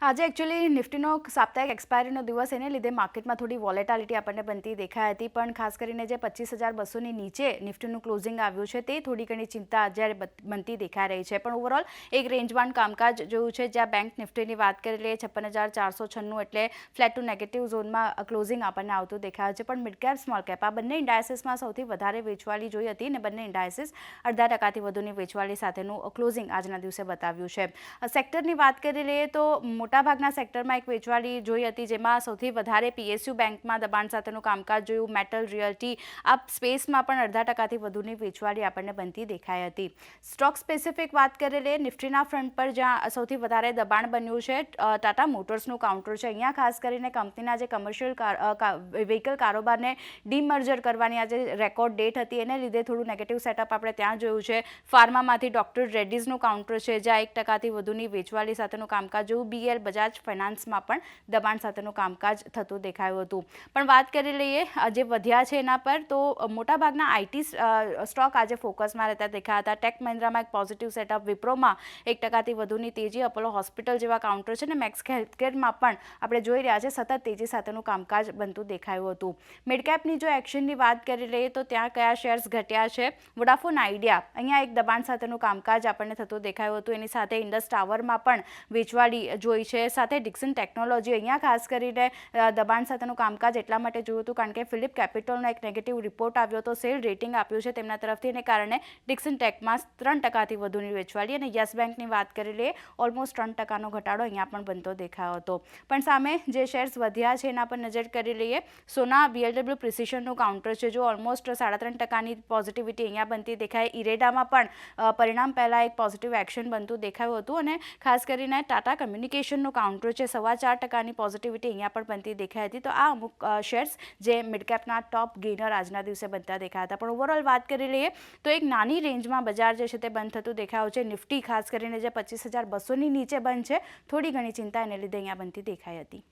આજે એકચ્યુઅલી નિફ્ટીનો સાપ્તાહિક એક્સપાયરીનો દિવસ એને લીધે માર્કેટમાં થોડી વોલેટાલિટી આપણને બનતી દેખાઈ હતી, પણ ખાસ કરીને જે 25,200ની નીચે નિફ્ટીનું ક્લોઝિંગ આવ્યું છે તે થોડી ઘણી ચિંતા અત્યારે બનતી દેખાઈ રહી છે. પણ ઓવરઓલ એક રેન્જબાઉન્ડ કામકાજ જોયું છે, જ્યાં બેંક નિફ્ટીની વાત કરી લઈએ 56,496 એટલે ફ્લેટ ટુ નેગેટિવ ઝોનમાં ક્લોઝિંગ આપણને આવતું દેખાય છે. પણ મિડ કેપ સ્મોલ કેપ આ બંને ઇન્ડાયસીસમાં સૌથી વધારે વેચવાલી જોઈ હતી અને બંને ઇન્ડાયસીસ 0.5% વધુની વેચવાલી સાથેનું ક્લોઝિંગ આજના દિવસે બતાવ્યું છે. સેક્ટરની વાત કરી લઈએ તો મોટાભાગના સેક્ટરમાં એક વેચવાલી જોઈ હતી, જેમાં સૌથી વધારે પીએસયુ બેંકમાં દબાણ સાથેનું કામકાજ જોયું. મેટલ, રિયલ્ટી આ સ્પેસમાં પણ 0.5% વધુની વેચવાલી આપણને બનતી દેખાઈ હતી. સ્ટોક સ્પેસિફિક વાત કરી લઈએ નિફ્ટીના ફ્રન્ટ પર જ્યાં સૌથી વધારે દબાણ બન્યું છે ટાટા મોટર્સનું કાઉન્ટર છે. અહીંયા ખાસ કરીને કંપનીના જે કમર્શિયલ વ્હીકલ કારોબારને ડીમર્જર કરવાની આજે રેકોર્ડ ડેટ હતી, એને લીધે થોડું નેગેટિવ સેટઅપ આપણે ત્યાં જોયું છે. ફાર્મામાંથી ડોક્ટર રેડ્ડીઝનું કાઉન્ટર છે, જ્યાં 1%થી વધુની વેચવાલી સાથેનું કામકાજ જોયું. બીએલ, બજાજ ફાઇનાન્સમાં પણ દબાણ સાથેનું કામકાજ થતું દેખાયું હતું. પણ વાત કરી લઈએ જે વધ્યા છે એના પર, તો મોટાભાગના આઈટી સ્ટોક આજે ફોકસમાં રહેતા દેખાયા હતા. ટેક મહિન્દ્રામાં એક પોઝિટિવ સેટઅપ, વિપ્રોમાં 1%થી વધુની તેજી, અપોલો હોસ્પિટલ જેવા કાઉન્ટર છે, અને મેક્સ હેલ્થકેરમાં પણ આપણે જોઈ રહ્યા છે સતત તેજી સાથેનું કામકાજ બનતું દેખાયું હતું. મિડકેપની જો એક્શનની વાત કરી લઈએ તો ત્યાં કયા શેર્સ ઘટ્યા છે? વોડાફોન આઈડિયા અહીંયા એક દબાણ સાથેનું કામકાજ આપણને થતું દેખાયું હતું. એની સાથે ઇન્ડસ ટાવરમાં પણ વેચવાલી જોઈ છે. સાથે ડિક્સન ટેકનોલોજી અહીંયા ખાસ કરીને દબાણ સાથેનું કામકાજ એટલા માટે જોયું હતું કારણ કે ફિલિપ કેપિટલનો એક નેગેટિવ રિપોર્ટ આવ્યો હતો, સેલ રેટિંગ આપ્યું છે તેમના તરફથી, એને કારણે ડિક્સન ટેકમાં 3%થી વધુની વેચવાલી. અને યસ બેંકની વાત કરી લઈએ ઓલમોસ્ટ 3%નો ઘટાડો અહીંયા પણ બનતો દેખાયો હતો. પણ સામે જે શેર્સ વધ્યા છે એના પર નજર કરી લઈએ. સોના બીએલડબ્લ્યુ પ્રિસિશનનું કાઉન્ટર છે, જો ઓલમોસ્ટ 3.5%ની પોઝિટિવિટી અહીંયા બનતી દેખાય. ઇરેડામાં પણ પરિણામ પહેલાં એક પોઝિટિવ એક્શન બનતું દેખાયું હતું, અને ખાસ કરીને ટાટા કમ્યુનિકેશનનું કાઉન્ટર છે, 4.25%ની પોઝિટિવિટી અહીંયા પણ બનતી દેખાઈ હતી. તો આ અમુક શેર્સ જે મિડકેપના ટોપ ગેઇનર આજના દિવસે બનતા દેખાયા હતા. પણ ઓવરઓલ વાત કરી લઈએ તો એક નાની રેન્જમાં બજાર જે છે તે બંધ થતું દેખાયું છે. નિફ્ટી ખાસ કરીને જે 25,200ની નીચે બંધ છે, થોડી ઘણી ચિંતા એને લીધે અહીંયા બનતી દેખાઈ હતી.